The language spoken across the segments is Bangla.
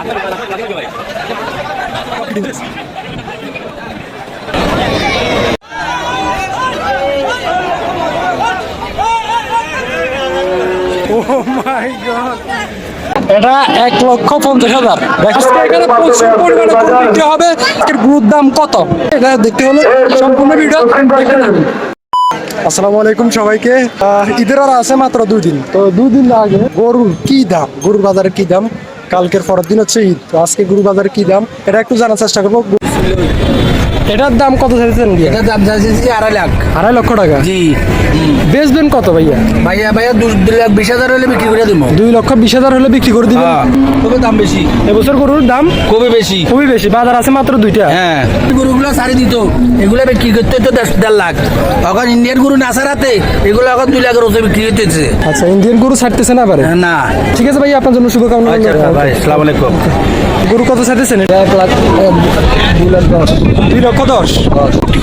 এটা 1,50,000। এখানে প্রচুর পরিমাণে বিক্রি হবে। গরুর দাম কত এটা দেখতে হলে সম্পূর্ণ ভিডিও দেখতে থাকুন। আসসালামু আলাইকুম সবাইকে। ঈদের আর আছে মাত্র 2 দিন, তো 2 দিন আগে গরুর কি দাম, গরুর বাজারে কি দাম, কালকের পরের দিন হচ্ছে ঈদ, তো আজকে গরুর বাজারে কি দাম এটা একটু জানার চেষ্টা করবো। এটার দাম কত চাইছেন? এটার দাম চাইছি 2.5 লাখ। 2.5 লক্ষ টাকা? জি। বেচবেন কত ভাইয়া? ভাইয়া 2,20,000 হলে বিক্রি করে দিব। 2,20,000 হলে বিক্রি করে দিবেন? তবে দাম বেশি এবছর গরুর দাম খুবই বেশি। বাজার আছে মাত্র 2টা। হ্যাঁ, গরুগুলো ছাড়ি দিত, এগুলো বিক্রি করতে তো 1.5 লাখ। এখন ইন্ডিয়ান গরু না ছাড়াতে এগুলো এখন 2 লাখের ওপরে বিক্রি হতেছে। আচ্ছা, ইন্ডিয়ান গরু ছাড়তেছে না পারে না? ঠিক আছে ভাই, আপনার জন্য শুভকামনা। ভাই আসসালামু আলাইকুম। গরু কত ছাড়তেছেন? 1 লাখ 2,10,000।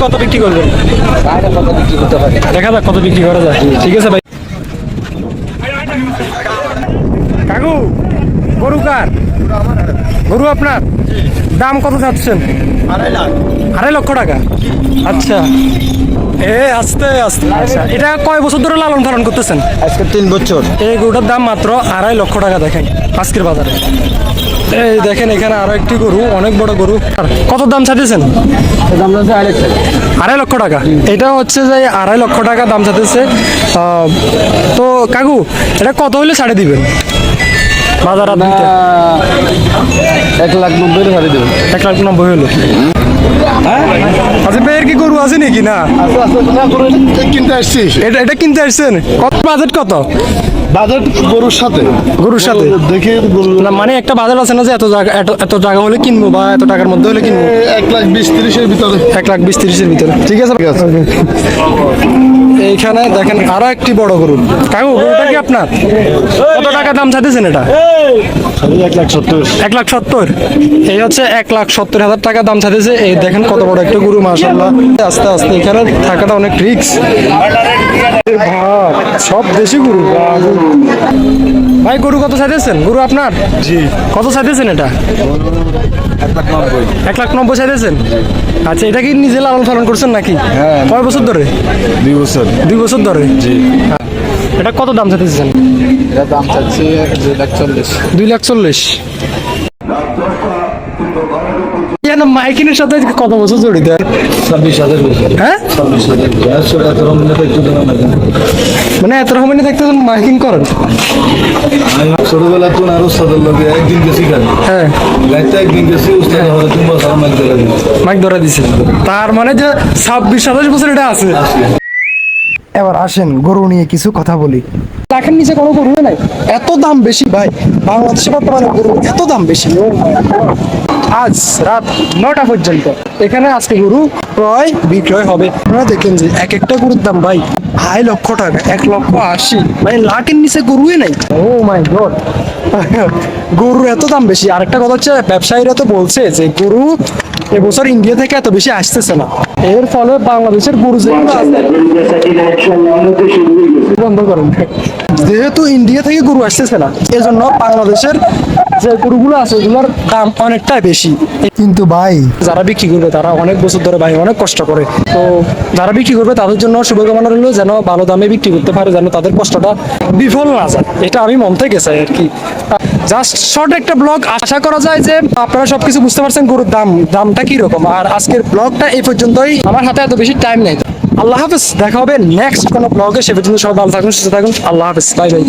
কত বিক্রি করবেন? কত বিক্রি করতে পারে দেখা যাক কত বিক্রি করা যায়। ঠিক আছে ভাই। কাকু, গরু কার? গরু আপনার? দাম কত চাচ্ছেন? 2.5 লক্ষ টাকা। আচ্ছা, আস্তে আস্তে। আচ্ছা, এটা কয় বছর ধরে লালন পালন করতেছেন? আজকে 3 বছর। এই গরুটার দাম মাত্র 2.5 লক্ষ টাকা। দেখেন আজকের বাজারে। এই দেখেন এখানে আরো একটি গরু, অনেক বড় গরু। কত দাম চাইতেছেন? দাম আছে 2.5 লক্ষ টাকা। এটা হচ্ছে যে 2.5 লক্ষ টাকা দাম চাইতেছে। তো কাকু, এটা কত হলে ছাড়ে দিবেন বাজার? 1,90,000 ছাড়ি দেবেন। 1,90,000 হলো। আচ্ছা, বের কি গরু আছে নাকি? না, কিনতে আসছি। এটা কিনতে আসছেন? কত বাজেট? কত বাজেট? গরুর সাথে দেখে না, মানে একটা বাজার আছে না যে এত জায়গা হলে কিনবো বা এত টাকার মধ্যে হলে কিনবো। 1,20,30,000 ভিতরে। 1,20,30,000 ভিতরে। ঠিক আছে। এইখানে দেখেন আরো একটি বড় গরু। কাকু, গরুটা কি আপনার? কত টাকা দাম চাইতেছেন এটা? 1,70,000। 1,70,000। এই হচ্ছে 1,70,000 টাকা দাম চাইতেছে। এই দেখেন কত বড় একটা গরু, মাশাআল্লাহ। আস্তে আস্তে, এখানে থাকাটা অনেক রিস্ক। সব দেশি গরু। ভাই, গরু কত চাইতেছেন? গরু আপনার? জি। কত চাইতেছেন এটা? 1,90,000। 1,90,000 চাইতেছেন? আচ্ছা, এটা কি নিজে লালন পালন করছেন নাকি? হ্যাঁ। কয় বছর ধরে? 2 বছর। 2 বছর ধরে? জি। এটা কত দাম চাইতেছেন? এটা দাম চাচ্ছি 2,40,000। 2,40,000। মাইকিনের সাথে কত বছর জড়িত? 26,000। হ্যাঁ, 26,000। মানে এত রকমের দেখতেছেন মাইকিং করেন? ছোটবেলা তো আরো সাদর লাগে, একদিন গেছি খালি। হ্যাঁ, গাড়িতে একদিন গেছি, উস্তাদ হলে 3 বছর মাইক ধরে দিল। মাইক ধরা দিছে। তার মানে যে 26-27 বছর এটা আছে। এবার আসেন গরু নিয়ে কিছু কথা বলি। লাখের নিচে কোনো গরু নাই, এত দাম বেশি ভাই। বাংলাদেশে বর্তমানে গরু এত দাম বেশি। আজ রাত 9টা পর্যন্ত এখানে আজকে গরু ক্রয় বিক্রয় হবে। আপনারা দেখলেন যে এক একটা গরুর দাম ভাই 2.5 লক্ষ টাকা, 1,80,000, মানে লাখের নিচে গরুই নাই। ও মাই গড, গরুর এত দাম বেশি। আরেকটা কথা হচ্ছে, ব্যবসায়ীরা তো বলছে যে গরু এবছর ইন্ডিয়া থেকে এত বেশি আসতেছে না, এর ফলে বাংলাদেশের গরু যেগুলো আছে বন্ধ করেন। যেহেতু ইন্ডিয়া থেকে গরু আসতেছে না, এজন্য বাংলাদেশের যে গরুগুলো আছে ওগুলোর দাম অনেকটাই বেশি। কিন্তু ভাই, যারা বিক্রি করবে তারা অনেক বছর ধরে ভাই অনেক কষ্ট করে, তো যারা বিক্রি করবে তাদের জন্য শুভকামনা রইল, যেন ভালো দামে বিক্রি করতে পারে, যেন তাদের কষ্টটা বিফল না যায়। এটা আমি মন থেকে চাই আর কি। জাস্ট শর্ট একটা ব্লগ। আশা করা যায় যে আপনারা সবকিছু বুঝতে পারছেন গরুর দামটা কিরকম। আর আজকের ব্লগটা এই পর্যন্তই। আমার হাতে এত বেশি টাইম নেই। আল্লাহ হাফেজ, দেখা হবে নেক্সট কোনো ব্লগে। সে পর্যন্ত সবাই ভালো থাকুন, সুস্থ থাকুন। আল্লাহ হাফেজ, বাই বাই।